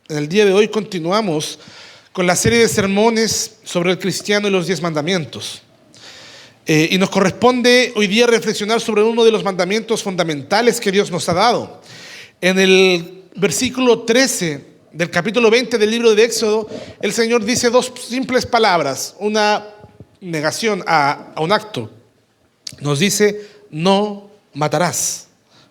En el día de hoy continuamos con la serie de sermones sobre el cristiano y los 10 mandamientos. Y nos corresponde hoy día reflexionar sobre uno de los mandamientos fundamentales que Dios nos ha dado. En el versículo 13 del capítulo 20 del libro de Éxodo, el Señor dice dos simples palabras, una negación a un acto. Nos dice, no matarás,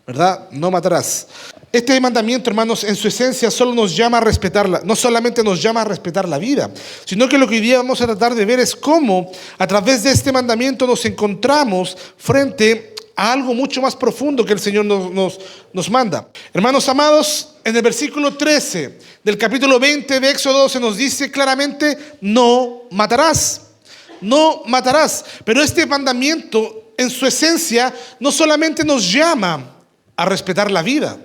¿verdad? No matarás. Este mandamiento, hermanos, en su esencia solo nos llama a respetarla, no solamente nos llama a respetar la vida, sino que lo que hoy día vamos a tratar de ver es cómo a través de este mandamiento nos encontramos frente a algo mucho más profundo que el Señor nos manda. Hermanos amados, en el versículo 13 del capítulo 20 de Éxodo se nos dice claramente, no matarás, no matarás. Pero este mandamiento en su esencia no solamente nos llama a respetar la vida,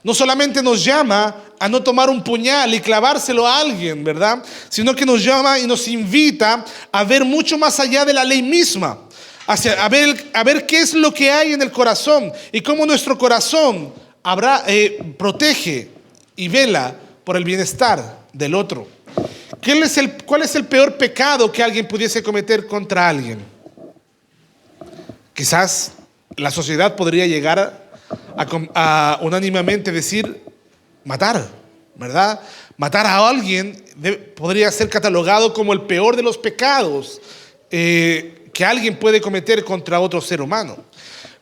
no solamente nos llama a no tomar un puñal y clavárselo a alguien, ¿verdad? Sino que nos llama y nos invita a ver mucho más allá de la ley misma, a ver qué es lo que hay en el corazón y cómo nuestro corazón protege y vela por el bienestar del otro. ¿Cuál es el peor pecado que alguien pudiese cometer contra alguien? Quizás la sociedad podría llegar a unánimemente decir matar, ¿verdad? Matar a alguien podría ser catalogado como el peor de los pecados que alguien puede cometer contra otro ser humano.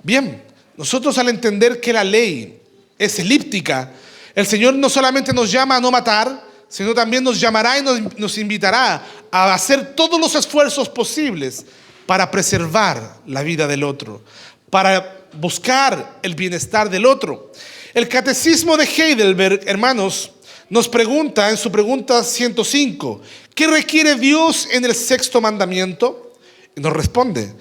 Bien, nosotros al entender que la ley es elíptica, el Señor no solamente nos llama a no matar, sino también nos llamará y nos invitará a hacer todos los esfuerzos posibles para preservar la vida del otro, para buscar el bienestar del otro. El catecismo de Heidelberg, hermanos, nos pregunta en su pregunta 105, ¿qué requiere Dios en el sexto mandamiento? Y nos responde,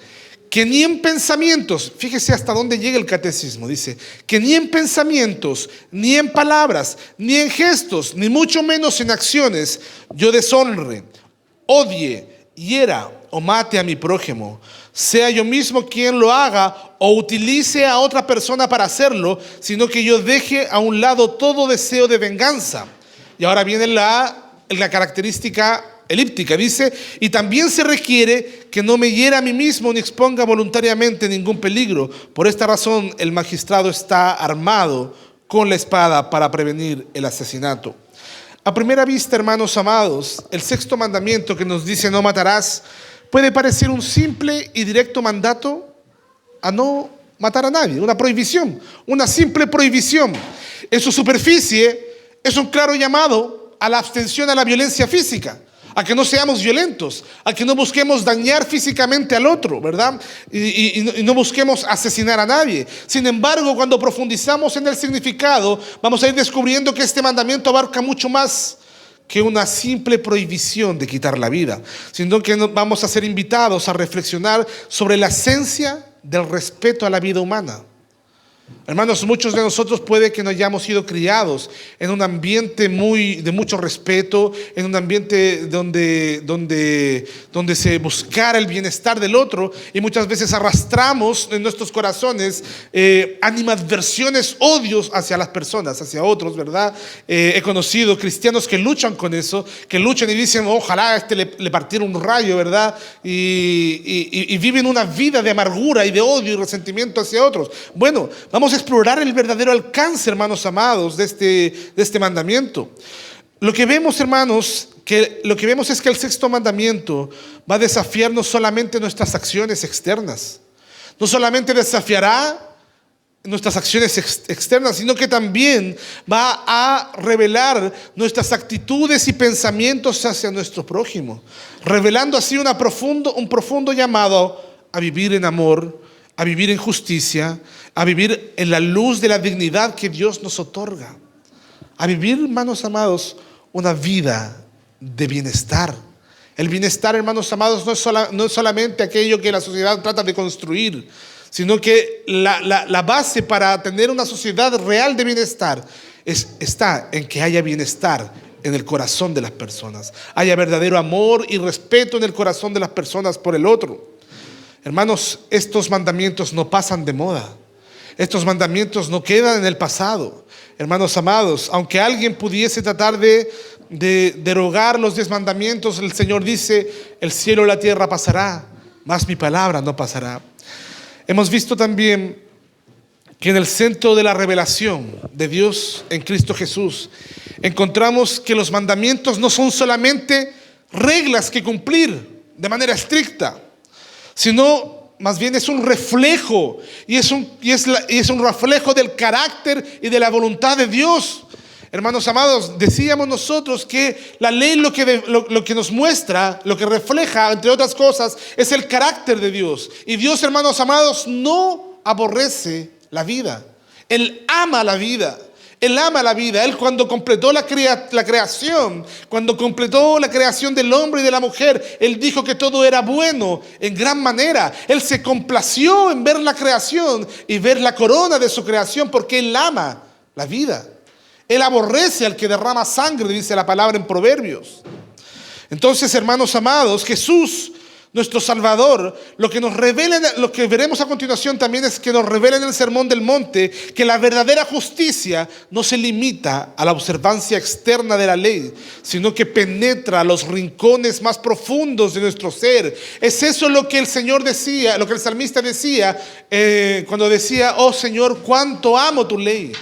que ni en pensamientos, fíjese hasta dónde llega el catecismo, dice, que ni en pensamientos, ni en palabras, ni en gestos, ni mucho menos en acciones, yo deshonre, odie, hiera o mate a mi prójimo, sea yo mismo quien lo haga o utilice a otra persona para hacerlo, sino que yo deje a un lado todo deseo de venganza. Y ahora viene la característica elíptica, dice, y también se requiere que no me hiera a mí mismo ni exponga voluntariamente ningún peligro. Por esta razón el magistrado está armado con la espada para prevenir el asesinato. A primera vista, hermanos amados, el sexto mandamiento que nos dice no matarás puede parecer un simple y directo mandato a no matar a nadie, una prohibición, una simple prohibición. En su superficie es un claro llamado a la abstención a la violencia física, a que no seamos violentos, a que no busquemos dañar físicamente al otro, ¿verdad? Y no busquemos asesinar a nadie. Sin embargo, cuando profundizamos en el significado, vamos a ir descubriendo que este mandamiento abarca mucho más que una simple prohibición de quitar la vida, sino que vamos a ser invitados a reflexionar sobre la esencia del respeto a la vida humana. Hermanos, muchos de nosotros puede que no hayamos sido criados en un ambiente de mucho respeto, en un ambiente donde se buscara el bienestar del otro, y muchas veces arrastramos en nuestros corazones animadversiones, odios hacia las personas, hacia otros, ¿verdad? He conocido cristianos que luchan con eso, que luchan y dicen, ojalá a este le partiera un rayo, ¿verdad? Y viven una vida de amargura y de odio y resentimiento hacia otros. Bueno, vamos a explorar el verdadero alcance, hermanos amados, de este mandamiento. Lo que vemos, hermanos, es que el sexto mandamiento va a desafiar no solamente nuestras acciones externas, no solamente desafiará nuestras acciones externas, sino que también va a revelar nuestras actitudes y pensamientos hacia nuestro prójimo, revelando así un profundo llamado a vivir en amor, a vivir en justicia, a vivir en la luz de la dignidad que Dios nos otorga, a vivir, hermanos amados, una vida de bienestar. El bienestar, hermanos amados, no es solamente aquello que la sociedad trata de construir, sino que la base para tener una sociedad real de bienestar está en que haya bienestar en el corazón de las personas, haya verdadero amor y respeto en el corazón de las personas por el otro. Hermanos, estos mandamientos no pasan de moda. Estos mandamientos no quedan en el pasado. hermanos amados, aunque alguien pudiese tratar de derogar los 10 mandamientos, el Señor dice: el cielo y la tierra pasará, mas mi palabra no pasará. Hemos visto también que en el centro de la revelación de Dios en Cristo Jesús encontramos que los mandamientos no son solamente reglas que cumplir de manera estricta, sino más bien es un reflejo y es un reflejo del carácter y de la voluntad de Dios. Hermanos amados, decíamos nosotros que la ley lo que nos muestra, lo que refleja, entre otras cosas, es el carácter de Dios. Y Dios, hermanos amados, no aborrece la vida. Él ama la vida. Él ama la vida. Él, cuando completó la creación, cuando completó la creación del hombre y de la mujer, Él dijo que todo era bueno en gran manera. Él se complació en ver la creación y ver la corona de su creación, porque Él ama la vida. Él aborrece al que derrama sangre, dice la palabra en Proverbios. Entonces, hermanos amados, Jesús, nuestro Salvador, lo que veremos a continuación también es que nos revela en el Sermón del Monte que la verdadera justicia no se limita a la observancia externa de la ley, sino que penetra a los rincones más profundos de nuestro ser. Es eso lo que el Señor decía, lo que el salmista decía cuando decía: oh Señor, cuánto amo tu ley.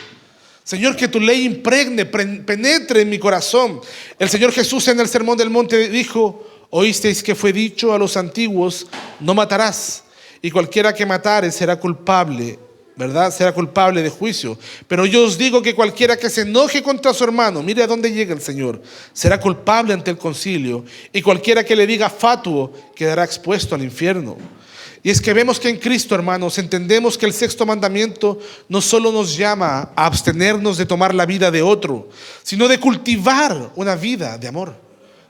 Señor, que tu ley impregne, penetre en mi corazón. El Señor Jesús en el Sermón del Monte dijo: oísteis que fue dicho a los antiguos: no matarás, y cualquiera que matare será culpable, ¿verdad? Será culpable de juicio. Pero yo os digo que cualquiera que se enoje contra su hermano, mire a dónde llega el Señor, será culpable ante el concilio, y cualquiera que le diga fatuo quedará expuesto al infierno. Y es que vemos que en Cristo, hermanos, entendemos que el 6º mandamiento no solo nos llama a abstenernos de tomar la vida de otro, sino de cultivar una vida de amor,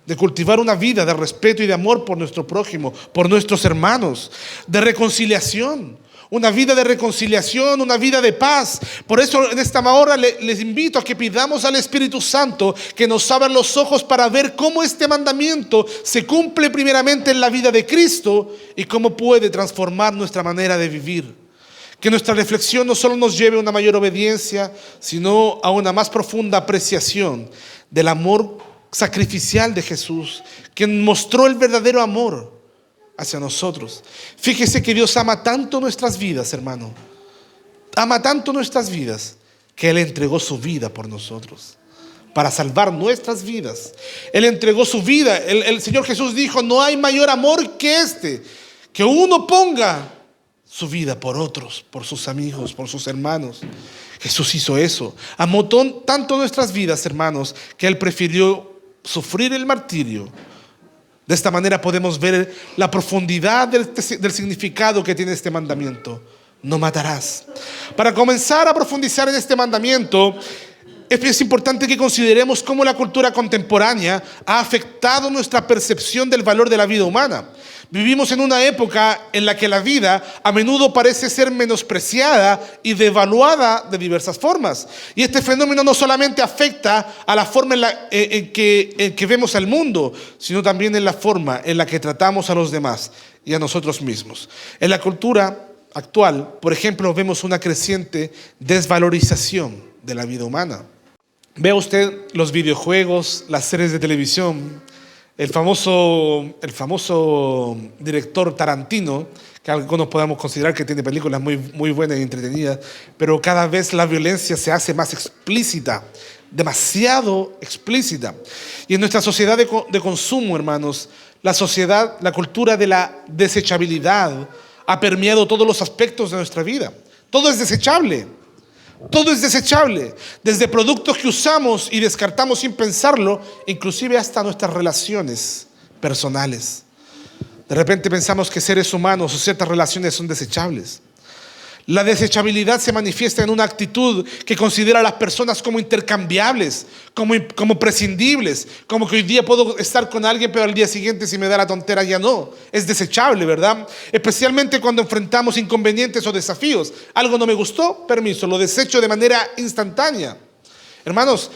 de cultivar una vida de respeto y de amor por nuestro prójimo, por nuestros hermanos, de reconciliación. Una vida de reconciliación, una vida de paz. Por eso en esta hora les invito a que pidamos al Espíritu Santo que nos abra los ojos para ver cómo este mandamiento se cumple primeramente en la vida de Cristo y cómo puede transformar nuestra manera de vivir. Que nuestra reflexión no solo nos lleve a una mayor obediencia, sino a una más profunda apreciación del amor sacrificial de Jesús, quien mostró el verdadero amor hacia nosotros. Fíjese que Dios ama tanto nuestras vidas, hermano. Ama tanto nuestras vidas que Él entregó su vida por nosotros, para salvar nuestras vidas. Él entregó su vida. El Señor Jesús dijo: no hay mayor amor que este, que uno ponga su vida por otros, por sus amigos, por sus hermanos. Jesús hizo eso. Amó tanto nuestras vidas, hermanos, que Él prefirió sufrir el martirio. De esta manera podemos ver la profundidad del significado que tiene este mandamiento: no matarás. Para comenzar a profundizar en este mandamiento, es importante que consideremos cómo la cultura contemporánea ha afectado nuestra percepción del valor de la vida humana. Vivimos en una época en la que la vida a menudo parece ser menospreciada y devaluada de diversas formas. Y este fenómeno no solamente afecta a la forma en que vemos al mundo, sino también en la forma en la que tratamos a los demás y a nosotros mismos. En la cultura actual, por ejemplo, vemos una creciente desvalorización de la vida humana. Vea usted los videojuegos, las series de televisión. El famoso director Tarantino, que algunos podemos considerar que tiene películas muy, muy buenas y entretenidas, pero cada vez la violencia se hace más explícita, demasiado explícita. Y en nuestra sociedad de consumo, hermanos, la cultura de la desechabilidad ha permeado todos los aspectos de nuestra vida. Todo es desechable. Todo es desechable, desde productos que usamos y descartamos sin pensarlo, inclusive hasta nuestras relaciones personales. De repente pensamos que seres humanos o ciertas relaciones son desechables. La desechabilidad se manifiesta en una actitud que considera a las personas como intercambiables, como prescindibles, como que hoy día puedo estar con alguien, pero al día siguiente, si me da la tontera, ya no. Es desechable, ¿verdad? Especialmente cuando enfrentamos inconvenientes o desafíos. Algo no me gustó, permiso, lo desecho de manera instantánea. Hermanos,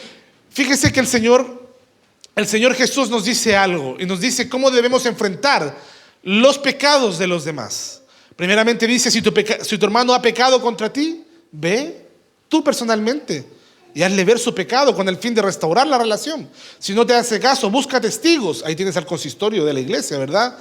fíjese que el Señor Jesús nos dice algo y nos dice cómo debemos enfrentar los pecados de los demás. Primeramente dice: si tu hermano ha pecado contra ti, ve tú personalmente y hazle ver su pecado con el fin de restaurar la relación. Si no te hace caso, busca testigos. Ahí tienes al consistorio de la iglesia, ¿verdad?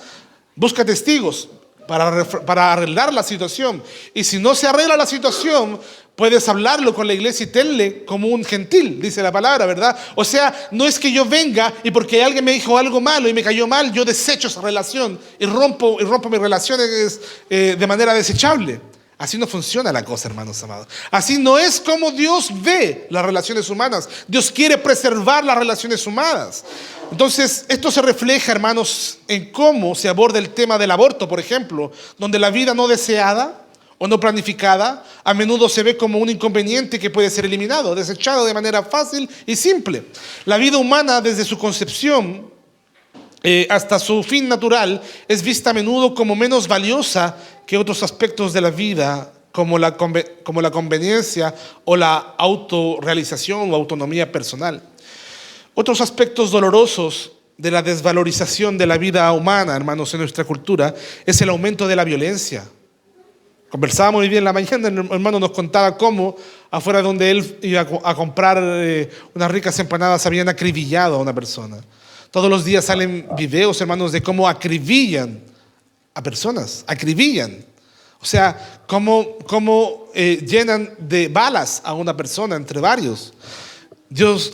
Busca testigos para arreglar la situación. Y si no se arregla la situación, puedes hablarlo con la iglesia y tenle como un gentil, dice la palabra, ¿verdad? O sea, no es que yo venga y porque alguien me dijo algo malo y me cayó mal, yo desecho esa relación y rompo mis relaciones de manera desechable. Así no funciona la cosa, hermanos amados. Así no es como Dios ve las relaciones humanas. Dios quiere preservar las relaciones humanas. Entonces, esto se refleja, hermanos, en cómo se aborda el tema del aborto, por ejemplo, donde la vida no deseada o no planificada a menudo se ve como un inconveniente que puede ser eliminado, desechado de manera fácil y simple. La vida humana, desde su concepción hasta su fin natural, es vista a menudo como menos valiosa que otros aspectos de la vida, como la conveniencia o la autorrealización o autonomía personal. Otros aspectos dolorosos de la desvalorización de la vida humana, hermanos, en nuestra cultura, es el aumento de la violencia. Conversábamos hoy día en la mañana, el hermano nos contaba cómo afuera donde él iba a comprar unas ricas empanadas habían acribillado a una persona. Todos los días salen videos, hermanos, de cómo acribillan a personas, acribillan. O sea, cómo llenan de balas a una persona entre varios.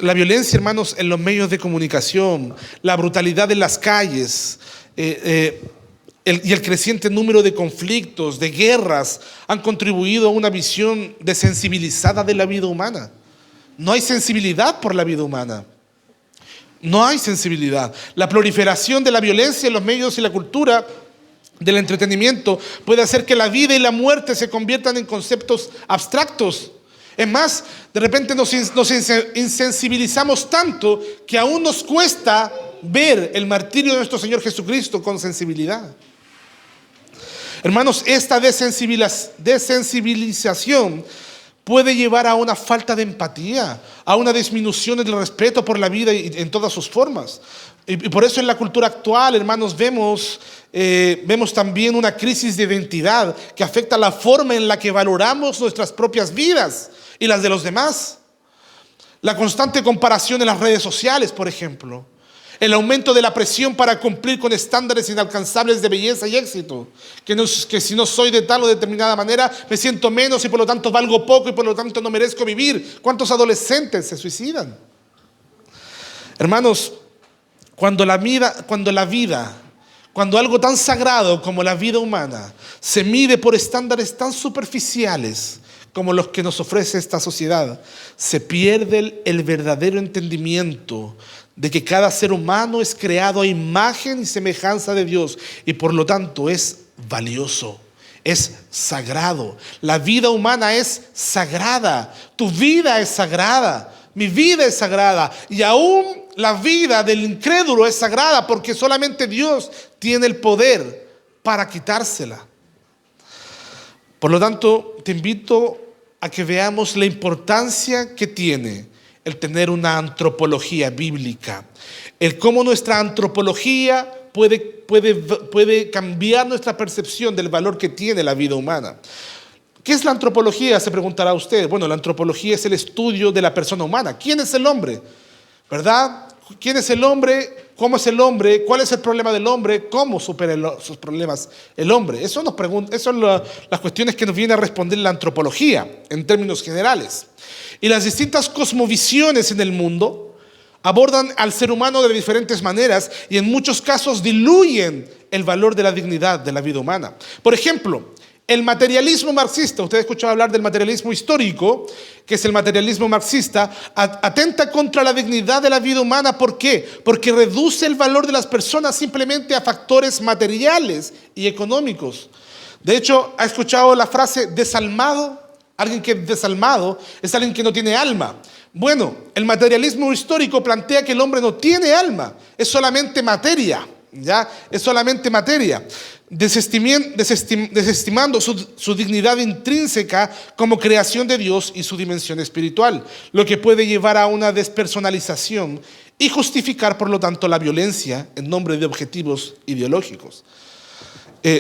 La violencia, hermanos, en los medios de comunicación, la brutalidad en las calles, y el creciente número de conflictos, de guerras, han contribuido a una visión desensibilizada de la vida humana. No hay sensibilidad por la vida humana. No hay sensibilidad. La proliferación de la violencia en los medios y la cultura del entretenimiento puede hacer que la vida y la muerte se conviertan en conceptos abstractos. Es más, de repente nos insensibilizamos tanto que aún nos cuesta ver el martirio de nuestro Señor Jesucristo con sensibilidad. Hermanos, esta desensibilización puede llevar a una falta de empatía, a una disminución del respeto por la vida en todas sus formas. Y por eso en la cultura actual, hermanos, vemos también una crisis de identidad que afecta la forma en la que valoramos nuestras propias vidas y las de los demás. La constante comparación en las redes sociales, por ejemplo. El aumento de la presión para cumplir con estándares inalcanzables de belleza y éxito. Que si no soy de tal o determinada manera, me siento menos y por lo tanto valgo poco y por lo tanto no merezco vivir. ¿Cuántos adolescentes se suicidan? Hermanos, cuando algo tan sagrado como la vida humana se mide por estándares tan superficiales como los que nos ofrece esta sociedad, se pierde el verdadero entendimiento de que cada ser humano es creado a imagen y semejanza de Dios y por lo tanto es valioso, es sagrado. La vida humana es sagrada, tu vida es sagrada, mi vida es sagrada y aún la vida del incrédulo es sagrada porque solamente Dios tiene el poder para quitársela. Por lo tanto, te invito a que veamos la importancia que tiene el tener una antropología bíblica, el cómo nuestra antropología puede cambiar nuestra percepción del valor que tiene la vida humana. ¿Qué es la antropología? Se preguntará usted. Bueno, la antropología es el estudio de la persona humana. ¿Quién es el hombre? ¿Verdad? ¿Quién es el hombre? ¿Cómo es el hombre? ¿Cuál es el problema del hombre? ¿Cómo supera sus problemas el hombre? Eso son las cuestiones que nos viene a responder la antropología en términos generales. Y las distintas cosmovisiones en el mundo abordan al ser humano de diferentes maneras y en muchos casos diluyen el valor de la dignidad de la vida humana. Por ejemplo, el materialismo marxista, usted ha escuchado hablar del materialismo histórico, que es el materialismo marxista, atenta contra la dignidad de la vida humana. ¿Por qué? Porque reduce el valor de las personas simplemente a factores materiales y económicos. De hecho, ¿ha escuchado la frase desalmado? Alguien que es desalmado es alguien que no tiene alma. Bueno, el materialismo histórico plantea que el hombre no tiene alma, es solamente materia, ¿ya? Es solamente materia. Desestimando su dignidad intrínseca como creación de Dios y su dimensión espiritual, lo que puede llevar a una despersonalización y justificar, por lo tanto, la violencia en nombre de objetivos ideológicos.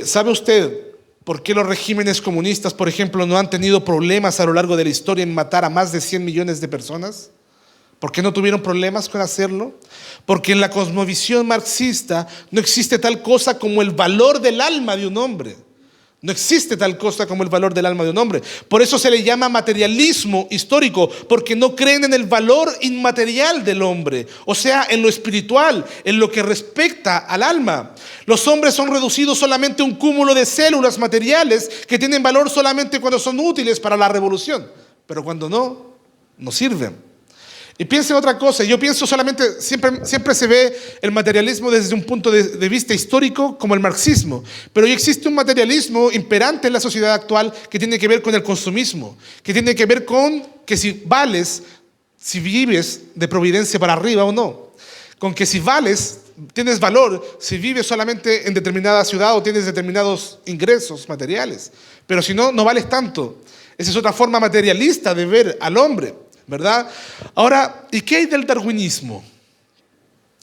¿Sabe usted ¿Por qué los regímenes comunistas, por ejemplo, no han tenido problemas a lo largo de la historia en matar a más de 100 millones de personas? ¿Por qué no tuvieron problemas con hacerlo? Porque en la cosmovisión marxista no existe tal cosa como el valor del alma de un hombre. No existe tal cosa como el valor del alma de un hombre. Por eso se le llama materialismo histórico, porque no creen en el valor inmaterial del hombre, o sea, en lo espiritual, en lo que respecta al alma. Los hombres son reducidos solamente a un cúmulo de células materiales que tienen valor solamente cuando son útiles para la revolución, pero cuando no, no sirven. Y piensen otra cosa, yo pienso solamente, siempre se ve el materialismo desde un punto de vista histórico como el marxismo, pero hoy existe un materialismo imperante en la sociedad actual que tiene que ver con el consumismo, que tiene que ver con que si vales, si vives de providencia para arriba o no, con que si vales, tienes valor, si vives solamente en determinada ciudad o tienes determinados ingresos materiales, pero si no, no vales tanto. Esa es otra forma materialista de ver al hombre, ¿verdad? Ahora, ¿y qué hay del darwinismo?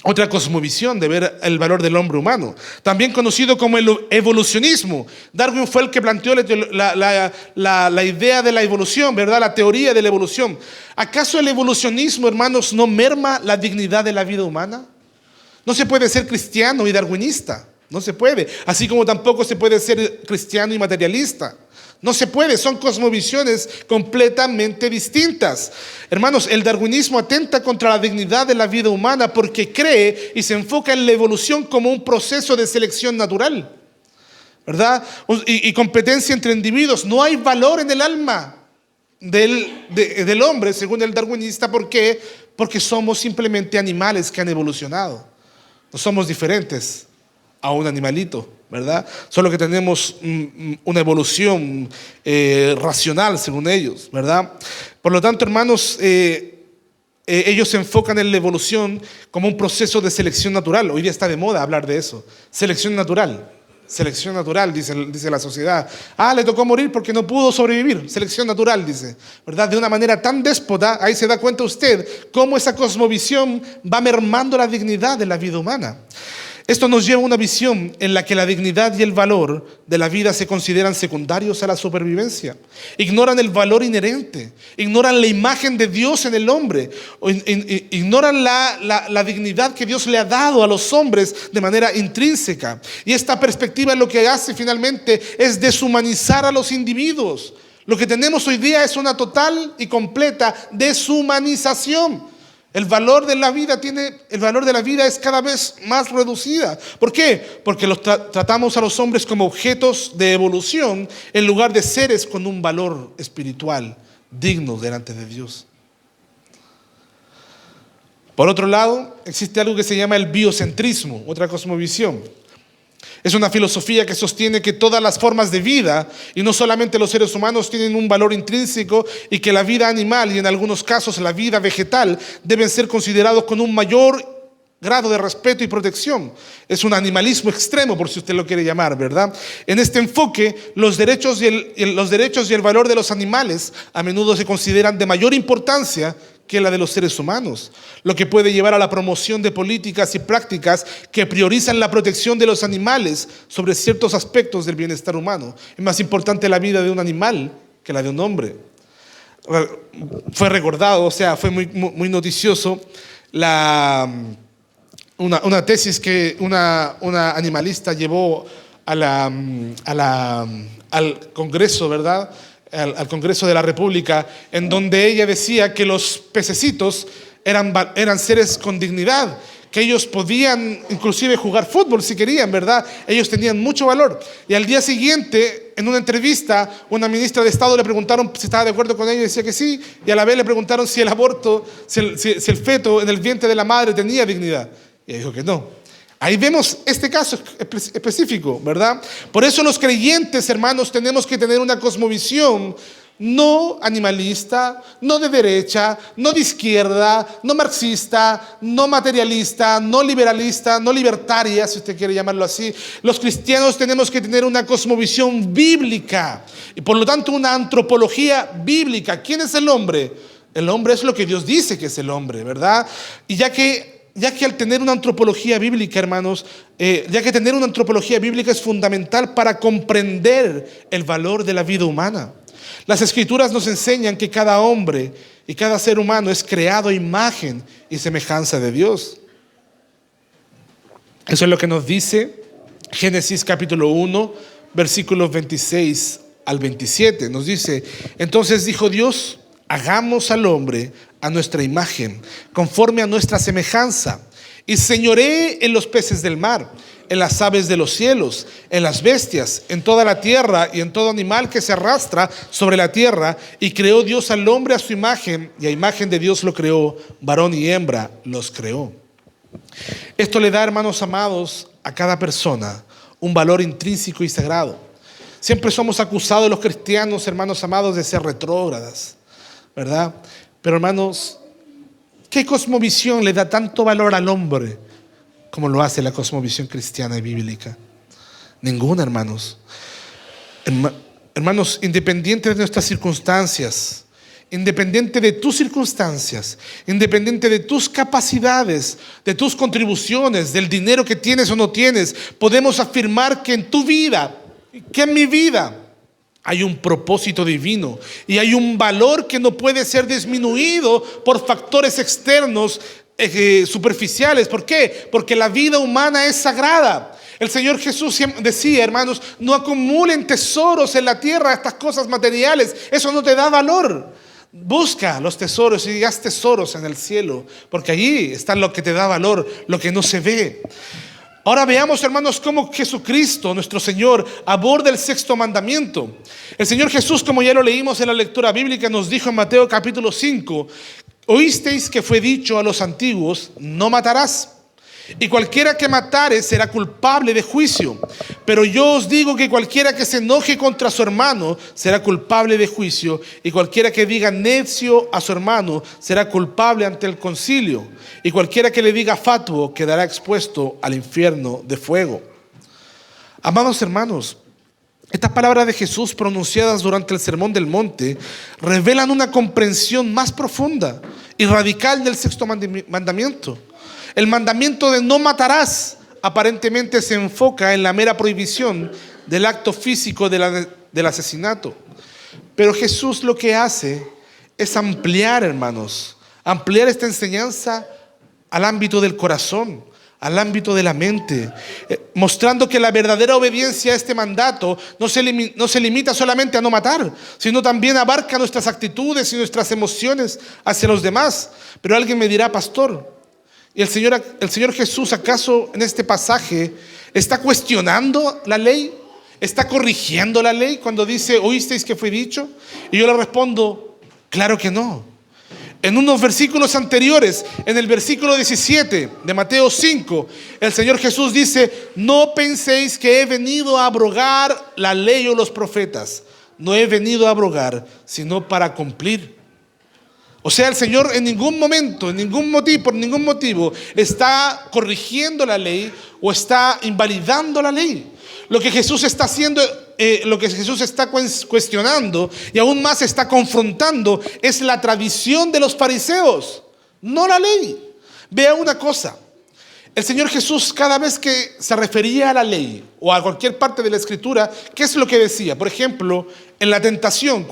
Otra cosmovisión de ver el valor del hombre humano, también conocido como el evolucionismo. Darwin fue el que planteó la idea de la evolución, ¿verdad? La teoría de la evolución. ¿Acaso el evolucionismo, hermanos, no merma la dignidad de la vida humana? No se puede ser cristiano y darwinista, no se puede. Así como tampoco se puede ser cristiano y materialista. No se puede, son cosmovisiones completamente distintas. Hermanos, el darwinismo atenta contra la dignidad de la vida humana porque cree y se enfoca en la evolución como un proceso de selección natural, ¿verdad? Y competencia entre individuos. No hay valor en el alma del hombre, según el darwinista. ¿Por qué? Porque somos simplemente animales que han evolucionado. No somos diferentes a un animalito, ¿verdad? Solo que tenemos una evolución racional, según ellos, ¿verdad? Por lo tanto, hermanos, ellos se enfocan en la evolución como un proceso de selección natural. Hoy día está de moda hablar de eso. Selección natural, dice la sociedad. Le tocó morir porque no pudo sobrevivir. Selección natural, dice, ¿verdad? De una manera tan déspota, ahí se da cuenta usted cómo esa cosmovisión va mermando la dignidad de la vida humana. Esto nos lleva a una visión en la que la dignidad y el valor de la vida se consideran secundarios a la supervivencia. Ignoran el valor inherente, ignoran la imagen de Dios en el hombre, ignoran la dignidad que Dios le ha dado a los hombres de manera intrínseca. Y esta perspectiva lo que hace finalmente es deshumanizar a los individuos. Lo que tenemos hoy día es una total y completa deshumanización. El valor de la vida es cada vez más reducida. ¿Por qué? Porque tratamos a los hombres como objetos de evolución en lugar de seres con un valor espiritual digno delante de Dios. Por otro lado, existe algo que se llama el biocentrismo, otra cosmovisión. Es una filosofía que sostiene que todas las formas de vida, y no solamente los seres humanos, tienen un valor intrínseco y que la vida animal y en algunos casos la vida vegetal deben ser considerados con un mayor grado de respeto y protección. Es un animalismo extremo, por si usted lo quiere llamar, ¿verdad? En este enfoque, los derechos y el valor de los animales a menudo se consideran de mayor importancia que la de los seres humanos, lo que puede llevar a la promoción de políticas y prácticas que priorizan la protección de los animales sobre ciertos aspectos del bienestar humano. Es más importante la vida de un animal que la de un hombre. Fue recordado, fue muy noticioso una tesis que una animalista llevó al Congreso, ¿verdad? Al Congreso de la República, en donde ella decía que los pececitos eran seres con dignidad, que ellos podían inclusive jugar fútbol si querían, ¿verdad? Ellos tenían mucho valor. Y al día siguiente, en una entrevista, una ministra de Estado le preguntaron si estaba de acuerdo con ella y decía que sí, y a la vez le preguntaron si el aborto, si el feto en el vientre de la madre tenía dignidad. Y ella dijo que no. Ahí vemos este caso específico, ¿verdad? Por eso los creyentes, hermanos, tenemos que tener una cosmovisión no animalista, no de derecha, no de izquierda, no marxista, no materialista, no liberalista, no libertaria, si usted quiere llamarlo así. Los cristianos tenemos que tener una cosmovisión bíblica y por lo tanto una antropología bíblica. ¿Quién es el hombre? El hombre es lo que Dios dice que es el hombre, ¿verdad? Y ya que ya que al tener una antropología bíblica, hermanos, ya que tener una antropología bíblica es fundamental para comprender el valor de la vida humana. Las Escrituras nos enseñan que cada hombre y cada ser humano es creado a imagen y semejanza de Dios. Eso es lo que nos dice Génesis capítulo 1, versículos 26 al 27. Nos dice: entonces dijo Dios, hagamos al hombre a nuestra imagen, conforme a nuestra semejanza, y señoree en los peces del mar, en las aves de los cielos, en las bestias, en toda la tierra y en todo animal que se arrastra sobre la tierra. Y creó Dios al hombre a su imagen, y a imagen de Dios lo creó, varón y hembra los creó. Esto le da, hermanos amados, a cada persona un valor intrínseco y sagrado. Siempre somos acusados los cristianos, hermanos amados, de ser retrógradas, ¿verdad? Pero, hermanos, ¿qué cosmovisión le da tanto valor al hombre como lo hace la cosmovisión cristiana y bíblica? Ninguna, hermanos. Hermanos, independiente de nuestras circunstancias, independiente de tus circunstancias, independiente de tus capacidades, de tus contribuciones, del dinero que tienes o no tienes, podemos afirmar que en tu vida, que en mi vida, hay un propósito divino y hay un valor que no puede ser disminuido por factores externos superficiales. ¿Por qué? Porque la vida humana es sagrada. El Señor Jesús decía, hermanos, no acumulen tesoros en la tierra, estas cosas materiales, eso no te da valor. Busca los tesoros y haz tesoros en el cielo, porque allí está lo que te da valor, lo que no se ve. Ahora veamos, hermanos, cómo Jesucristo, nuestro Señor, aborda el sexto mandamiento. El Señor Jesús, como ya lo leímos en la lectura bíblica, nos dijo en Mateo capítulo 5: oísteis que fue dicho a los antiguos, no matarás, y cualquiera que matare será culpable de juicio. Pero yo os digo que cualquiera que se enoje contra su hermano será culpable de juicio, y cualquiera que diga necio a su hermano será culpable ante el concilio, y cualquiera que le diga fatuo quedará expuesto al infierno de fuego. Amados hermanos, estas palabras de Jesús pronunciadas durante el Sermón del Monte revelan una comprensión más profunda y radical del sexto mandamiento. El mandamiento de no matarás aparentemente se enfoca en la mera prohibición del acto físico del asesinato. Pero Jesús lo que hace es ampliar, hermanos, ampliar esta enseñanza al ámbito del corazón, al ámbito de la mente, mostrando que la verdadera obediencia a este mandato no se limita solamente a no matar, sino también abarca nuestras actitudes y nuestras emociones hacia los demás. Pero alguien me dirá: pastor, ¿y el Señor Jesús acaso en este pasaje está cuestionando la ley? ¿Está corrigiendo la ley cuando dice oísteis que fue dicho? Y yo le respondo: claro que no. En unos versículos anteriores, en el versículo 17 de Mateo 5, el Señor Jesús dice: no penséis que he venido a abrogar la ley o los profetas. No he venido a abrogar, sino para cumplir. O sea, el Señor en ningún momento, por ningún motivo está corrigiendo la ley o está invalidando la ley. Lo que Jesús está haciendo, lo que Jesús está cuestionando y aún más está confrontando es la tradición de los fariseos, no la ley. Vea una cosa: el Señor Jesús, cada vez que se refería a la ley o a cualquier parte de la Escritura, ¿qué es lo que decía? Por ejemplo, en la tentación,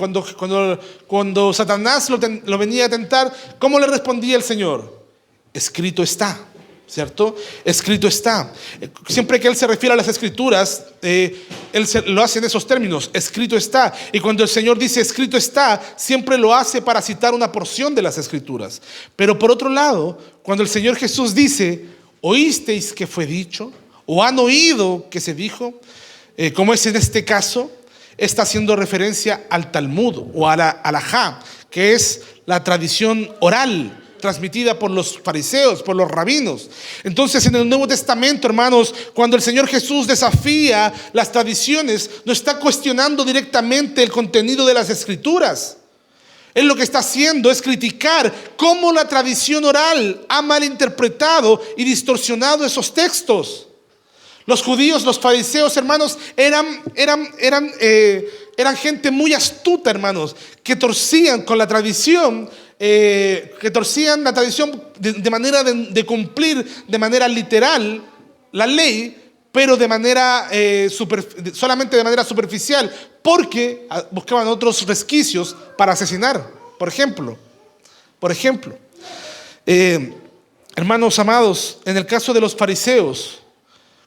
cuando Satanás lo venía a tentar, ¿cómo le respondía el Señor? Escrito está, ¿cierto? Escrito está. Siempre que Él se refiere a las Escrituras, Él lo hace en esos términos: escrito está. Y cuando el Señor dice escrito está, siempre lo hace para citar una porción de las Escrituras. Pero por otro lado, cuando el Señor Jesús dice oísteis que fue dicho, o han oído que se dijo, como es en este caso, está haciendo referencia al Talmud o a la halajá, que es la tradición oral transmitida por los fariseos, por los rabinos. Entonces, en el Nuevo Testamento, hermanos, cuando el Señor Jesús desafía las tradiciones, no está cuestionando directamente el contenido de las Escrituras. Él lo que está haciendo es criticar cómo la tradición oral ha malinterpretado y distorsionado esos textos. Los judíos, los fariseos, hermanos, eran gente muy astuta, hermanos, que torcían con la tradición que torcían la tradición de manera de cumplir de manera literal la ley, pero de manera solamente de manera superficial, porque buscaban otros resquicios para asesinar, por ejemplo. Hermanos amados, en el caso de los fariseos,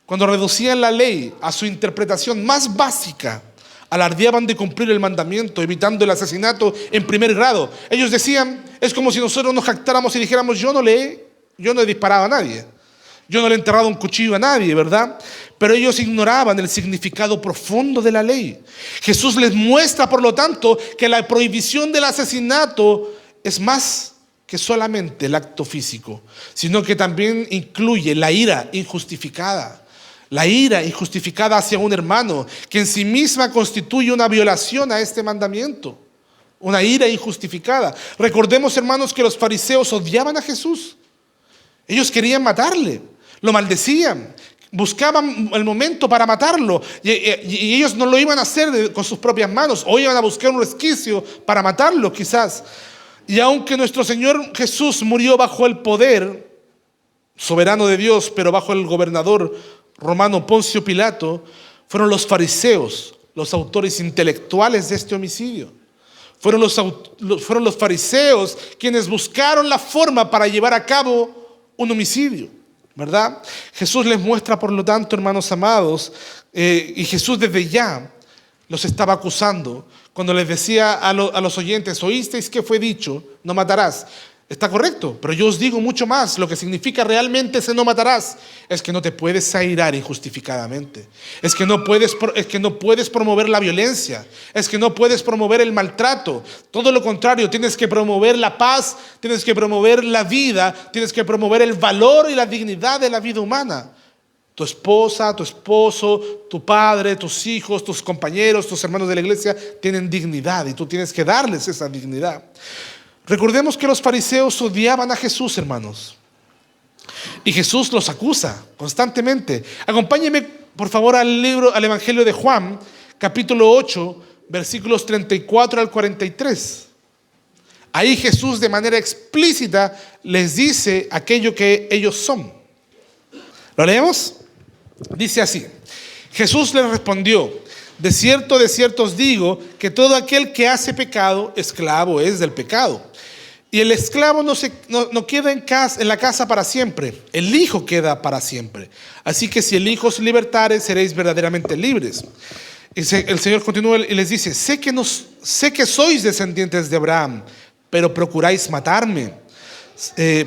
cuando reducían la ley a su interpretación más básica, alardeaban de cumplir el mandamiento, evitando el asesinato en primer grado. Ellos decían, es como si nosotros nos jactáramos y dijéramos, yo no he disparado a nadie, yo no le he enterrado un cuchillo a nadie, ¿verdad? Pero ellos ignoraban el significado profundo de la ley. Jesús les muestra, por lo tanto, que la prohibición del asesinato es más que solamente el acto físico, sino que también incluye la ira injustificada. La ira injustificada hacia un hermano, que en sí misma constituye una violación a este mandamiento. Una ira injustificada. Recordemos, hermanos, que los fariseos odiaban a Jesús. Ellos querían matarle, lo maldecían, buscaban el momento para matarlo. Y ellos no lo iban a hacer con sus propias manos, o iban a buscar un resquicio para matarlo quizás. Y aunque nuestro Señor Jesús murió bajo el poder soberano de Dios, pero bajo el gobernador romano Poncio Pilato, fueron los fariseos los autores intelectuales de este homicidio. Fueron los fariseos quienes buscaron la forma para llevar a cabo un homicidio, ¿verdad? Jesús les muestra, por lo tanto, hermanos amados, y Jesús desde ya los estaba acusando cuando les decía a los oyentes, oísteis que fue dicho, no matarás. Está correcto, pero yo os digo mucho más. Lo que significa realmente ese no matarás es que no te puedes airar injustificadamente. Es que no puedes promover la violencia. Es que no puedes promover el maltrato. Todo lo contrario, tienes que promover la paz, tienes que promover la vida, tienes que promover el valor y la dignidad de la vida humana. Tu esposa, tu esposo, tu padre, tus hijos, tus compañeros, tus hermanos de la iglesia tienen dignidad y tú tienes que darles esa dignidad. Recordemos que los fariseos odiaban a Jesús, hermanos. Y Jesús los acusa constantemente. Acompáñenme, por favor, al Evangelio de Juan, capítulo 8, versículos 34 al 43. Ahí Jesús de manera explícita les dice aquello que ellos son. ¿Lo leemos? Dice así: Jesús les respondió: de cierto os digo que todo aquel que hace pecado, esclavo es del pecado. Y el esclavo no queda en la casa para siempre, el Hijo queda para siempre. Así que si el Hijo os libertare, seréis verdaderamente libres. Y el Señor continúa y les dice: sé que sois descendientes de Abraham, pero procuráis matarme,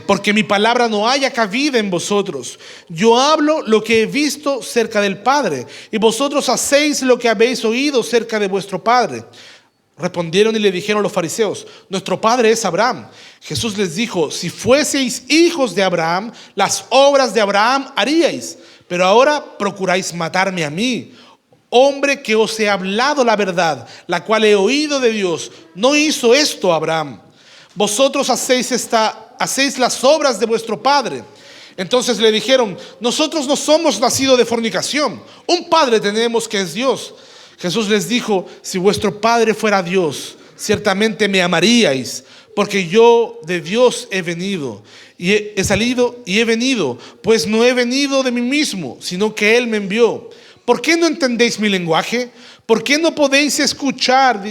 porque mi palabra no haya cabida en vosotros. Yo hablo lo que he visto cerca del Padre, y vosotros hacéis lo que habéis oído cerca de vuestro padre. Respondieron y le dijeron los fariseos: nuestro padre es Abraham. Jesús les dijo: si fueseis hijos de Abraham, las obras de Abraham haríais, pero ahora procuráis matarme a mí, hombre que os he hablado la verdad, la cual he oído de Dios. No hizo esto Abraham. Vosotros hacéis las obras de vuestro padre. Entonces le dijeron: nosotros no somos nacidos de fornicación, un padre tenemos que es Dios. Jesús les dijo: si vuestro padre fuera Dios, ciertamente me amaríais, porque yo de Dios he venido y he salido y he venido, pues no he venido de mí mismo, sino que Él me envió. ¿Por qué no entendéis mi lenguaje? ¿Por qué no podéis escuchar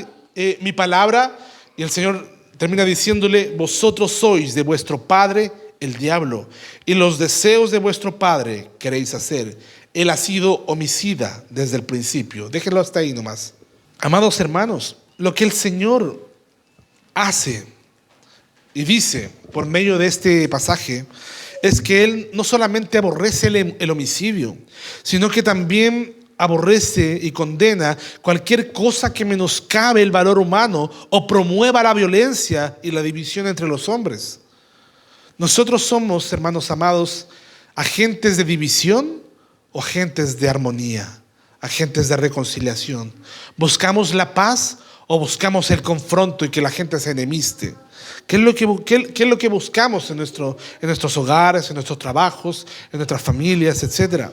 mi palabra? Y el Señor termina diciéndole: vosotros sois de vuestro padre el diablo, y los deseos de vuestro padre queréis hacer. Él ha sido homicida desde el principio. Déjenlo hasta ahí nomás. Amados hermanos, lo que el Señor hace y dice por medio de este pasaje es que Él no solamente aborrece el homicidio, sino que también aborrece y condena cualquier cosa que menoscabe el valor humano o promueva la violencia y la división entre los hombres. Nosotros somos, hermanos amados, agentes de división o agentes de armonía, agentes de reconciliación. ¿Buscamos la paz o buscamos el confronto y que la gente se enemiste? ¿Qué es lo que buscamos en nuestros hogares, en nuestros trabajos, en nuestras familias, etcétera?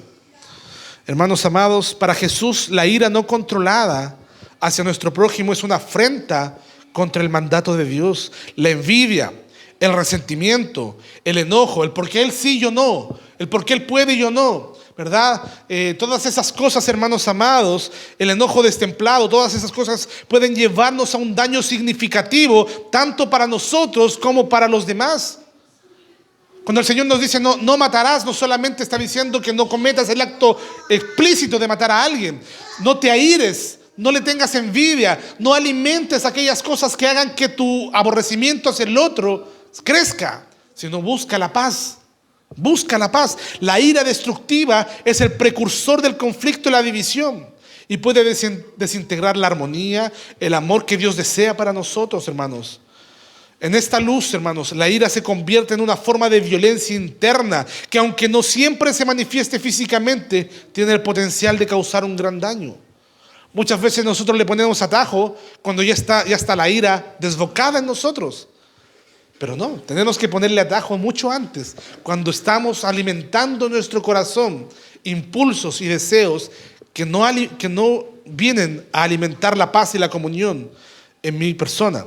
Hermanos amados, para Jesús la ira no controlada hacia nuestro prójimo es una afrenta contra el mandato de Dios. La envidia, el resentimiento, el enojo, el por qué Él sí, yo no, el por qué Él puede y yo no, ¿verdad? Todas esas cosas, hermanos amados, el enojo destemplado, todas esas cosas pueden llevarnos a un daño significativo, tanto para nosotros como para los demás. Cuando el Señor nos dice no matarás, no solamente está diciendo que no cometas el acto explícito de matar a alguien. No te aires, no le tengas envidia, no alimentes aquellas cosas que hagan que tu aborrecimiento hacia el otro crezca, sino busca la paz. Busca la paz. La ira destructiva es el precursor del conflicto y la división, y puede desintegrar la armonía, el amor que Dios desea para nosotros, hermanos. En esta luz, hermanos, la ira se convierte en una forma de violencia interna que, aunque no siempre se manifieste físicamente, tiene el potencial de causar un gran daño. Muchas veces nosotros le ponemos atajo cuando ya está la ira desbocada en nosotros. Pero no, tenemos que ponerle atajo mucho antes, cuando estamos alimentando nuestro corazón impulsos y deseos que no vienen a alimentar la paz y la comunión en mi persona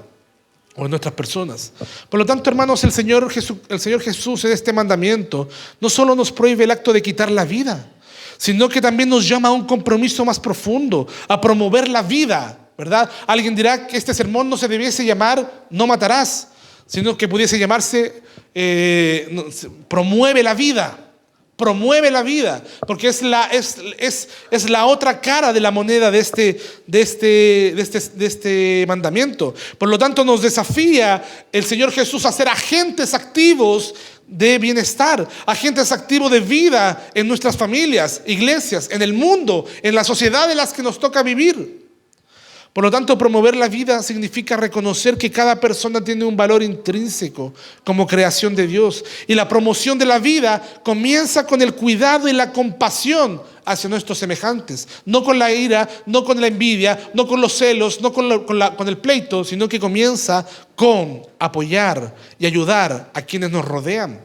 o en nuestras personas. Por lo tanto, hermanos, el Señor Jesús en este mandamiento no solo nos prohíbe el acto de quitar la vida, sino que también nos llama a un compromiso más profundo, a promover la vida, ¿verdad? Alguien dirá que este sermón no se debiese llamar "no matarás", sino que pudiese llamarse "promueve la vida". Promueve la vida, porque es la otra cara de la moneda de este mandamiento. Por lo tanto, nos desafía el Señor Jesús a ser agentes activos de bienestar, agentes activos de vida en nuestras familias, iglesias, en el mundo, en la sociedad en las que nos toca vivir. Por lo tanto, promover la vida significa reconocer que cada persona tiene un valor intrínseco como creación de Dios. Y la promoción de la vida comienza con el cuidado y la compasión hacia nuestros semejantes. No con la ira, no con la envidia, no con los celos, no con el pleito, sino que comienza con apoyar y ayudar a quienes nos rodean.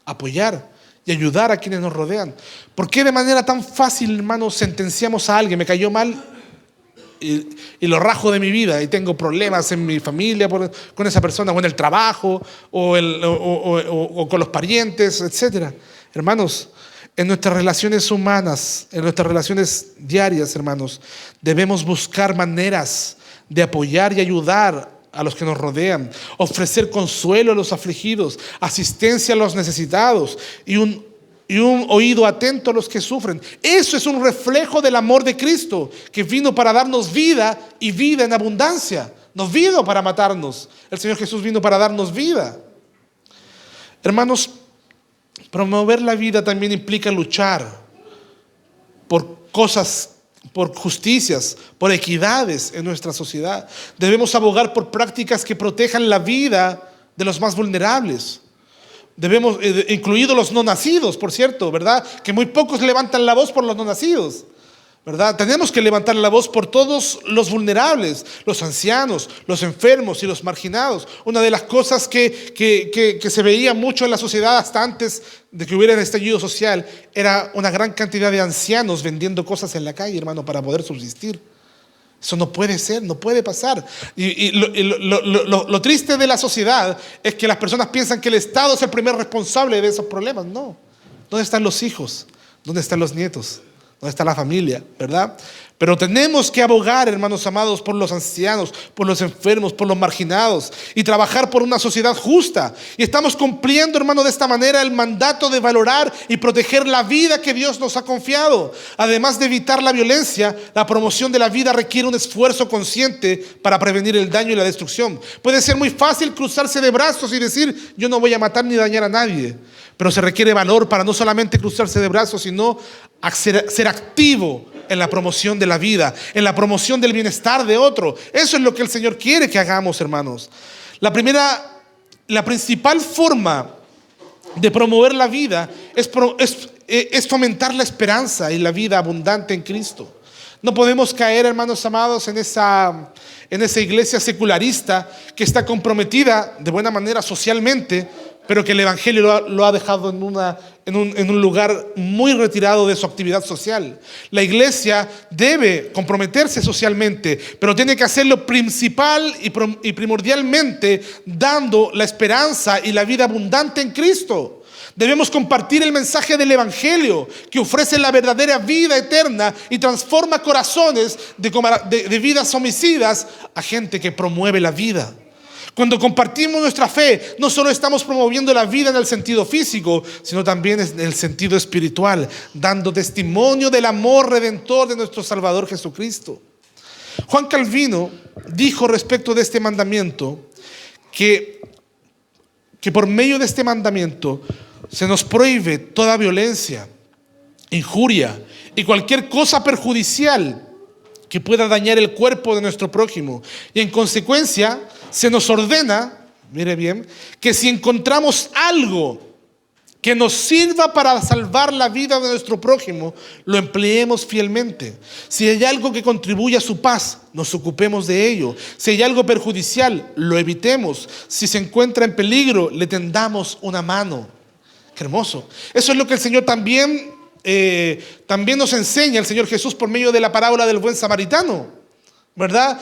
Apoyar y ayudar a quienes nos rodean. ¿Por qué de manera tan fácil, hermanos, sentenciamos a alguien? Me cayó mal y lo rajo de mi vida y tengo problemas en mi familia con esa persona, o en el trabajo, o con los parientes, etc. Hermanos, en nuestras relaciones humanas, en nuestras relaciones diarias, hermanos, debemos buscar maneras de apoyar y ayudar a los que nos rodean, ofrecer consuelo a los afligidos, asistencia a los necesitados y un oído atento a los que sufren. Eso es un reflejo del amor de Cristo, que vino para darnos vida y vida en abundancia. No vino para matarnos. El Señor Jesús vino para darnos vida. Hermanos, promover la vida también implica luchar por cosas, por justicias, por equidades en nuestra sociedad. Debemos abogar por prácticas que protejan la vida de los más vulnerables. Debemos, incluidos los no nacidos, por cierto, ¿verdad? Que muy pocos levantan la voz por los no nacidos, ¿verdad? Tenemos que levantar la voz por todos los vulnerables, los ancianos, los enfermos y los marginados. Una de las cosas que se veía mucho en la sociedad hasta antes de que hubiera el estallido social era una gran cantidad de ancianos vendiendo cosas en la calle, hermano, para poder subsistir. Eso no puede ser, no puede pasar. Y lo triste de la sociedad es que las personas piensan que el Estado es el primer responsable de esos problemas. No. ¿Dónde están los hijos? ¿Dónde están los nietos? ¿Dónde está la familia? ¿Verdad? Pero tenemos que abogar, hermanos amados, por los ancianos, por los enfermos, por los marginados, y trabajar por una sociedad justa. Y estamos cumpliendo, hermano, de esta manera el mandato de valorar y proteger la vida que Dios nos ha confiado. Además de evitar la violencia, la promoción de la vida requiere un esfuerzo consciente para prevenir el daño y la destrucción. Puede ser muy fácil cruzarse de brazos y decir: yo no voy a matar ni dañar a nadie. Pero se requiere valor para no solamente cruzarse de brazos, sino ser activo en la promoción de la vida, en la promoción del bienestar de otro. Eso es lo que el Señor quiere que hagamos, hermanos. La principal forma de promover la vida es fomentar la esperanza y la vida abundante en Cristo. No podemos caer, hermanos amados, en esa iglesia secularista que está comprometida de buena manera socialmente, pero que el Evangelio lo ha dejado en un lugar muy retirado de su actividad social. La iglesia debe comprometerse socialmente, pero tiene que hacerlo principal y primordialmente dando la esperanza y la vida abundante en Cristo. Debemos compartir el mensaje del Evangelio que ofrece la verdadera vida eterna y transforma corazones de vidas homicidas a gente que promueve la vida. Cuando compartimos nuestra fe, no solo estamos promoviendo la vida en el sentido físico, sino también en el sentido espiritual, dando testimonio del amor redentor de nuestro Salvador Jesucristo. Juan Calvino dijo respecto de este mandamiento que por medio de este mandamiento se nos prohíbe toda violencia, injuria y cualquier cosa perjudicial que pueda dañar el cuerpo de nuestro prójimo. Y en consecuencia se nos ordena, mire bien, que si encontramos algo que nos sirva para salvar la vida de nuestro prójimo, lo empleemos fielmente. Si hay algo que contribuye a su paz, nos ocupemos de ello. Si hay algo perjudicial, lo evitemos. Si se encuentra en peligro, le tendamos una mano. Qué hermoso. Eso es lo que el Señor también nos enseña, el Señor Jesús, por medio de la parábola del buen samaritano, ¿verdad?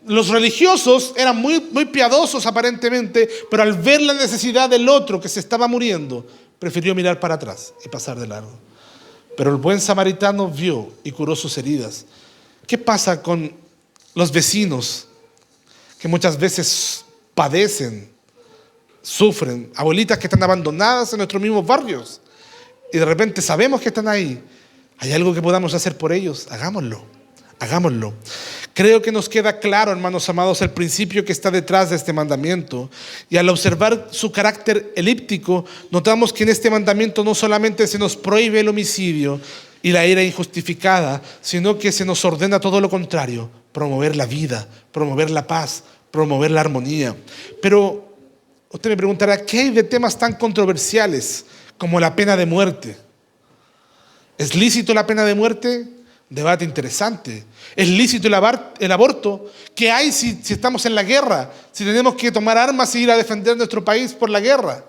Los religiosos eran muy piadosos aparentemente, pero al ver la necesidad del otro que se estaba muriendo, prefirió mirar para atrás y pasar de largo. Pero el buen samaritano vio y curó sus heridas. ¿Qué pasa con los vecinos que muchas veces padecen, sufren? Abuelitas que están abandonadas en nuestros mismos barrios y de repente sabemos que están ahí. ¿Hay algo que podamos hacer por ellos? Hagámoslo. Creo que nos queda claro, hermanos amados, el principio que está detrás de este mandamiento. Y al observar su carácter elíptico, notamos que en este mandamiento no solamente se nos prohíbe el homicidio y la ira injustificada, sino que se nos ordena todo lo contrario: promover la vida, promover la paz, promover la armonía. Pero usted me preguntará, ¿qué hay de temas tan controversiales como la pena de muerte? ¿Es lícito la pena de muerte? Debate interesante. ¿Es lícito el aborto? ¿Qué hay si estamos en la guerra? Si tenemos que tomar armas y ir a defender nuestro país por la guerra.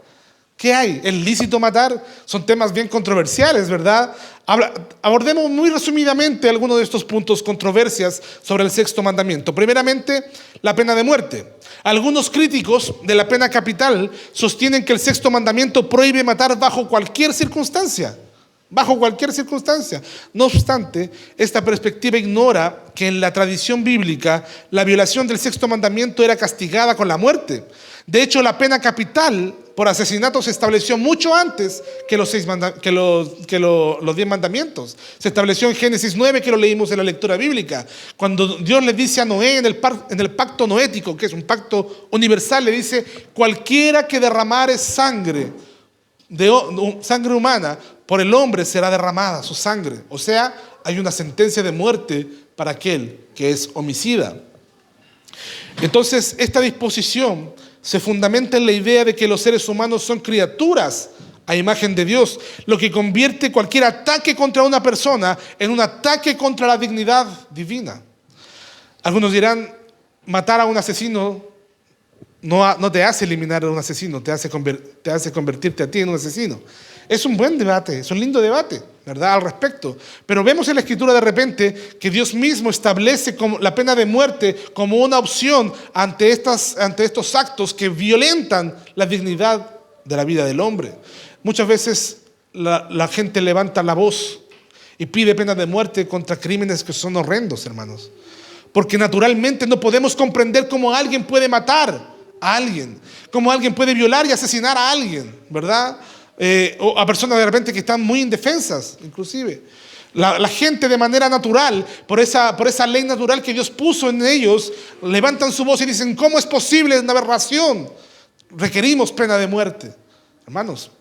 ¿Qué hay? ¿Es lícito matar? Son temas bien controversiales, ¿verdad? Abordemos muy resumidamente algunos de estos puntos, controversias sobre el sexto mandamiento. Primeramente, la pena de muerte. Algunos críticos de la pena capital sostienen que el sexto mandamiento prohíbe matar bajo cualquier circunstancia. No obstante, esta perspectiva ignora que en la tradición bíblica la violación del sexto mandamiento era castigada con la muerte. De hecho, la pena capital por asesinato se estableció mucho antes que los 10 mandamientos. Se estableció en Génesis 9, que lo leímos en la lectura bíblica, cuando Dios le dice a Noé en el pacto noético, que es un pacto universal, le dice: cualquiera que derramare sangre humana, por el hombre será derramada su sangre. O sea, hay una sentencia de muerte para aquel que es homicida. Entonces, esta disposición se fundamenta en la idea de que los seres humanos son criaturas a imagen de Dios, lo que convierte cualquier ataque contra una persona en un ataque contra la dignidad divina. Algunos dirán, matar a un asesino no te hace eliminar a un asesino, te hace convertirte a ti en un asesino. Es un buen debate, es un lindo debate, ¿verdad?, al respecto. Pero vemos en la Escritura de repente que Dios mismo establece la pena de muerte como una opción ante estos actos que violentan la dignidad de la vida del hombre. Muchas veces la gente levanta la voz y pide pena de muerte contra crímenes que son horrendos, hermanos. Porque naturalmente no podemos comprender cómo alguien puede matar a alguien, cómo alguien puede violar y asesinar a alguien, ¿verdad? O a personas de repente que están muy indefensas, inclusive. La gente de manera natural, por esa ley natural que Dios puso en ellos, levantan su voz y dicen: ¿cómo es posible? Es una aberración. Requerimos pena de muerte. Hermanos,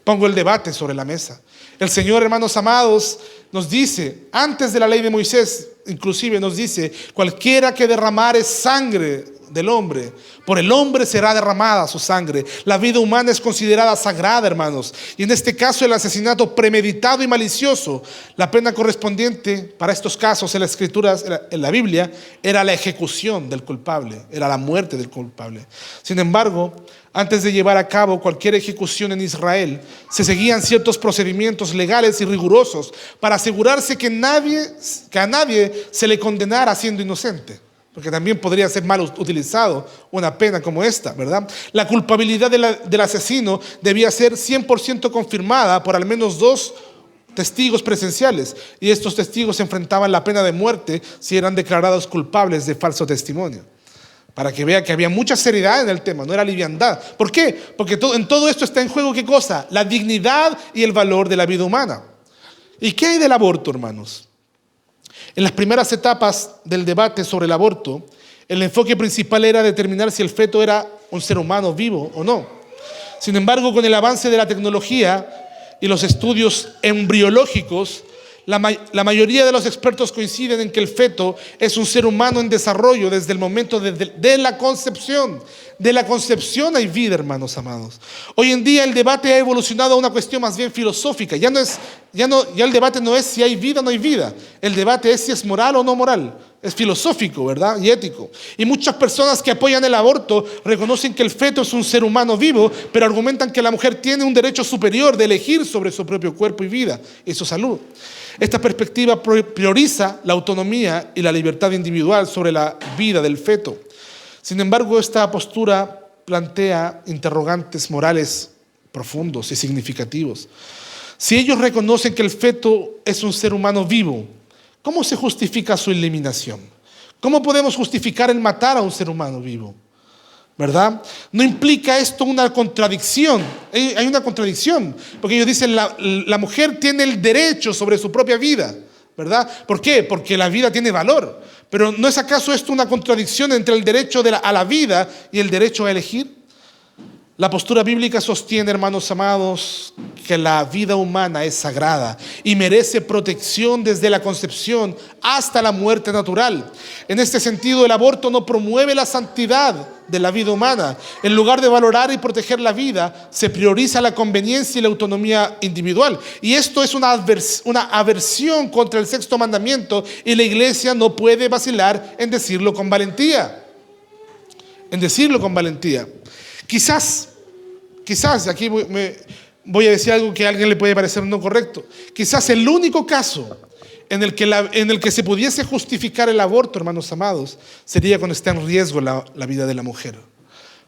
pongo el debate sobre la mesa. El Señor, hermanos amados, nos dice, antes de la ley de Moisés, inclusive nos dice: cualquiera que derramare sangre del hombre. Por el hombre será derramada su sangre. La vida humana es considerada sagrada, hermanos. Y en este caso el asesinato premeditado y malicioso, la pena correspondiente para estos casos en las escrituras, en la Biblia, era la ejecución del culpable, era la muerte del culpable. Sin embargo, antes de llevar a cabo cualquier ejecución en Israel, se seguían ciertos procedimientos legales y rigurosos para asegurarse que a nadie se le condenara siendo inocente. Porque también podría ser mal utilizado una pena como esta, ¿verdad? La culpabilidad del asesino debía ser 100% confirmada por al menos 2 testigos presenciales. Y estos testigos enfrentaban la pena de muerte si eran declarados culpables de falso testimonio. Para que vea que había mucha seriedad en el tema, no era liviandad. ¿Por qué? Porque en todo esto está en juego, ¿qué cosa? La dignidad y el valor de la vida humana. ¿Y qué hay del aborto, hermanos? En las primeras etapas del debate sobre el aborto, el enfoque principal era determinar si el feto era un ser humano vivo o no. Sin embargo, con el avance de la tecnología y los estudios embriológicos, la mayoría de los expertos coinciden en que el feto es un ser humano en desarrollo desde el momento de la concepción. De la concepción hay vida, hermanos amados. Hoy en día el debate ha evolucionado a una cuestión más bien filosófica. Ya el debate no es si hay vida o no hay vida. El debate es si es moral o no moral. Es filosófico, ¿verdad? Y ético. Y muchas personas que apoyan el aborto reconocen que el feto es un ser humano vivo, pero argumentan que la mujer tiene un derecho superior de elegir sobre su propio cuerpo y vida y su salud. Esta perspectiva prioriza la autonomía y la libertad individual sobre la vida del feto. Sin embargo, esta postura plantea interrogantes morales profundos y significativos. Si ellos reconocen que el feto es un ser humano vivo, ¿cómo se justifica su eliminación? ¿Cómo podemos justificar el matar a un ser humano vivo? ¿Verdad? ¿No implica esto una contradicción? Hay una contradicción, porque ellos dicen la mujer tiene el derecho sobre su propia vida, ¿verdad? ¿Por qué? Porque la vida tiene valor. Pero ¿no es acaso esto una contradicción entre el derecho a la vida y el derecho a elegir? La postura bíblica sostiene, hermanos amados, que la vida humana es sagrada y merece protección desde la concepción hasta la muerte natural. En este sentido, el aborto no promueve la santidad de la vida humana. En lugar de valorar y proteger la vida, se prioriza la conveniencia y la autonomía individual. Y esto es una aversión contra el 6º mandamiento, y la iglesia no puede vacilar en decirlo con valentía. En decirlo con valentía. Quizás, aquí voy a decir algo que a alguien le puede parecer no correcto. Quizás el único caso en el que se pudiese justificar el aborto, hermanos amados, sería cuando está en riesgo la vida de la mujer.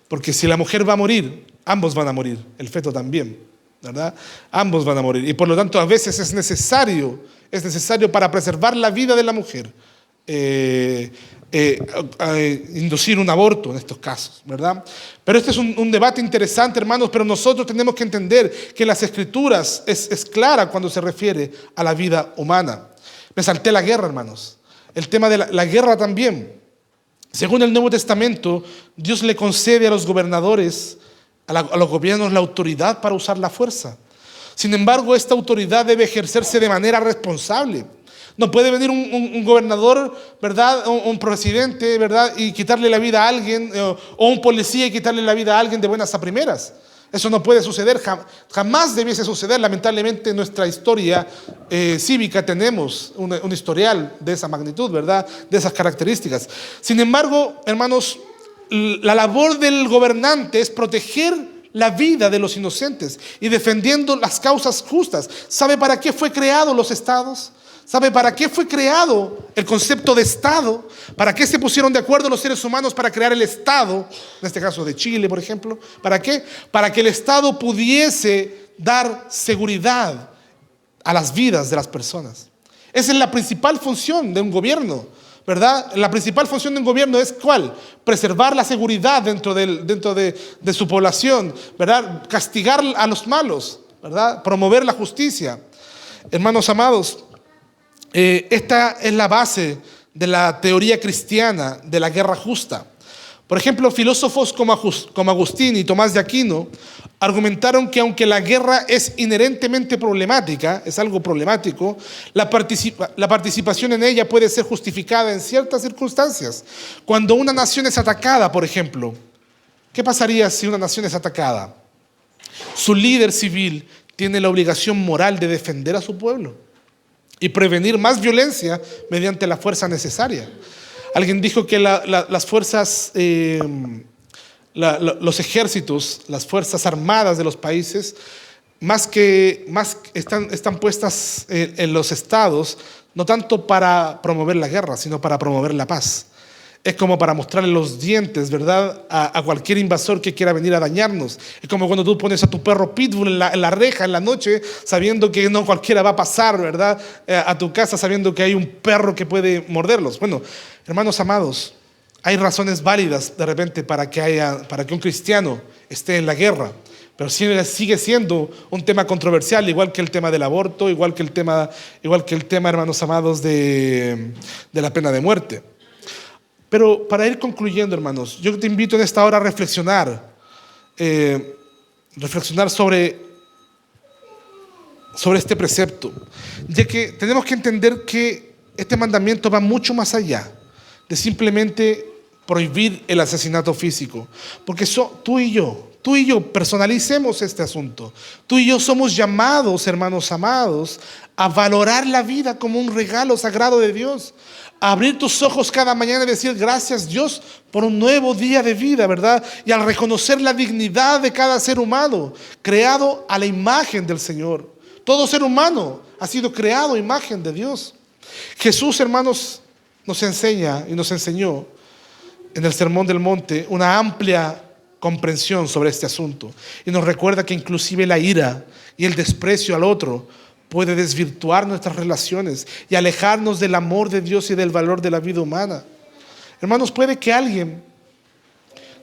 Porque si la mujer va a morir, ambos van a morir, el feto también, ¿verdad? Ambos van a morir. Y por lo tanto, a veces es necesario para preservar la vida de la mujer, inducir un aborto en estos casos, ¿verdad? Pero este es un debate interesante, hermanos, pero nosotros tenemos que entender que las Escrituras es clara cuando se refiere a la vida humana. Me salté la guerra, hermanos. El tema de la guerra también. Según el Nuevo Testamento, Dios le concede a los gobernadores, a los gobiernos, la autoridad para usar la fuerza. Sin embargo, esta autoridad debe ejercerse de manera responsable. No puede venir un gobernador, ¿verdad? Un presidente, ¿verdad? Y quitarle la vida a alguien, o un policía y quitarle la vida a alguien de buenas a primeras. Eso no puede suceder, jamás debiese suceder. Lamentablemente en nuestra historia cívica tenemos un historial de esa magnitud, ¿verdad? De esas características. Sin embargo, hermanos, la labor del gobernante es proteger la vida de los inocentes y defendiendo las causas justas. ¿Sabe para qué fue creado los estados? ¿Sabe para qué fue creado el concepto de Estado? ¿Para qué se pusieron de acuerdo los seres humanos para crear el Estado? En este caso de Chile, por ejemplo. ¿Para qué? Para que el Estado pudiese dar seguridad a las vidas de las personas. Esa es la principal función de un gobierno, ¿verdad? La principal función de un gobierno es ¿cuál? Preservar la seguridad dentro de su población, ¿verdad? Castigar a los malos, ¿verdad? Promover la justicia. Hermanos amados, esta es la base de la teoría cristiana de la guerra justa. Por ejemplo, filósofos como Agustín y Tomás de Aquino argumentaron que aunque la guerra es inherentemente problemática, es algo problemático, la participación en ella puede ser justificada en ciertas circunstancias. Cuando una nación es atacada, por ejemplo, ¿qué pasaría si una nación es atacada? Su líder civil tiene la obligación moral de defender a su pueblo y prevenir más violencia mediante la fuerza necesaria. Alguien dijo que las fuerzas, los ejércitos, las fuerzas armadas de los países, más están puestas en los estados, no tanto para promover la guerra, sino para promover la paz. Es como para mostrarle los dientes, ¿verdad?, a cualquier invasor que quiera venir a dañarnos. Es como cuando tú pones a tu perro pitbull en la reja en la noche, sabiendo que no cualquiera va a pasar, ¿verdad?, a tu casa, sabiendo que hay un perro que puede morderlos. Bueno, hermanos amados, hay razones válidas de repente para que un cristiano esté en la guerra, pero sigue siendo un tema controversial, igual que el tema del aborto, igual que el tema, hermanos amados, de la pena de muerte. Pero para ir concluyendo, hermanos, yo te invito en esta hora a reflexionar sobre este precepto, ya que tenemos que entender que este mandamiento va mucho más allá de simplemente prohibir el asesinato físico, porque tú y yo personalicemos este asunto. Tú y yo somos llamados, hermanos amados, a valorar la vida como un regalo sagrado de Dios, a abrir tus ojos cada mañana y decir gracias, Dios, por un nuevo día de vida, ¿verdad? Y al reconocer la dignidad de cada ser humano, creado a la imagen del Señor. Todo ser humano ha sido creado a imagen de Dios. Jesús, hermanos, nos enseña y nos enseñó en el Sermón del Monte una amplia comprensión sobre este asunto, y nos recuerda que inclusive la ira y el desprecio al otro puede desvirtuar nuestras relaciones y alejarnos del amor de Dios y del valor de la vida humana. Hermanos, puede que alguien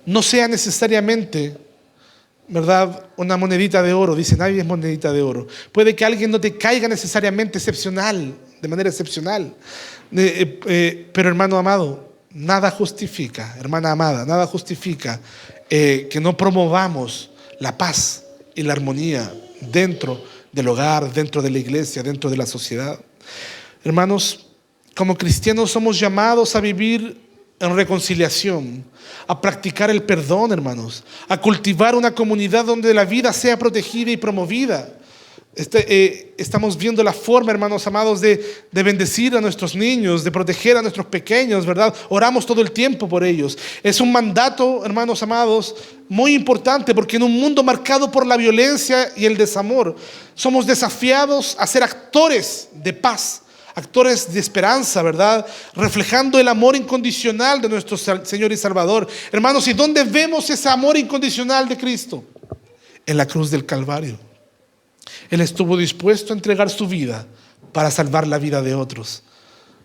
no sea necesariamente, ¿verdad?, una monedita de oro. Dice, nadie es monedita de oro. Puede que alguien no te caiga necesariamente de manera excepcional. Pero hermano amado, nada justifica, hermana amada, nada justifica que no promovamos la paz y la armonía dentro del hogar, dentro de la iglesia, dentro de la sociedad. Hermanos, como cristianos somos llamados a vivir en reconciliación, a practicar el perdón, hermanos, a cultivar una comunidad donde la vida sea protegida y promovida. Estamos viendo la forma, hermanos amados, de bendecir a nuestros niños, de proteger a nuestros pequeños, ¿verdad? Oramos todo el tiempo por ellos. Es un mandato, hermanos amados, muy importante, porque en un mundo marcado por la violencia y el desamor, somos desafiados a ser actores de paz, actores de esperanza, ¿verdad?, reflejando el amor incondicional de nuestro Señor y Salvador. Hermanos, ¿y dónde vemos ese amor incondicional de Cristo? En la cruz del Calvario. Él estuvo dispuesto a entregar su vida para salvar la vida de otros.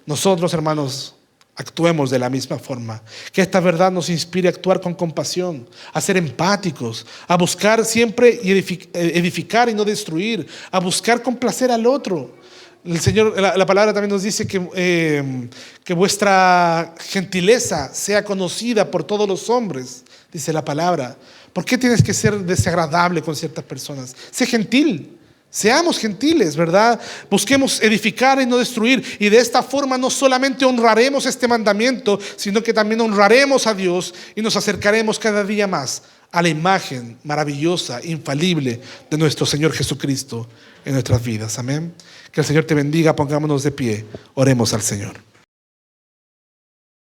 Nosotros, hermanos, actuemos de la misma forma. Que esta verdad nos inspire a actuar con compasión, a ser empáticos, a buscar siempre y edificar y no destruir, a buscar complacer al otro. El Señor, la palabra también nos dice que vuestra gentileza sea conocida por todos los hombres, dice la palabra. ¿Por qué tienes que ser desagradable con ciertas personas? Sé gentil. Seamos gentiles, ¿verdad? Busquemos edificar y no destruir. Y de esta forma no solamente honraremos este mandamiento, sino que también honraremos a Dios y nos acercaremos cada día más a la imagen maravillosa, infalible de nuestro Señor Jesucristo en nuestras vidas. Amén. Que el Señor te bendiga. Pongámonos de pie. Oremos al Señor.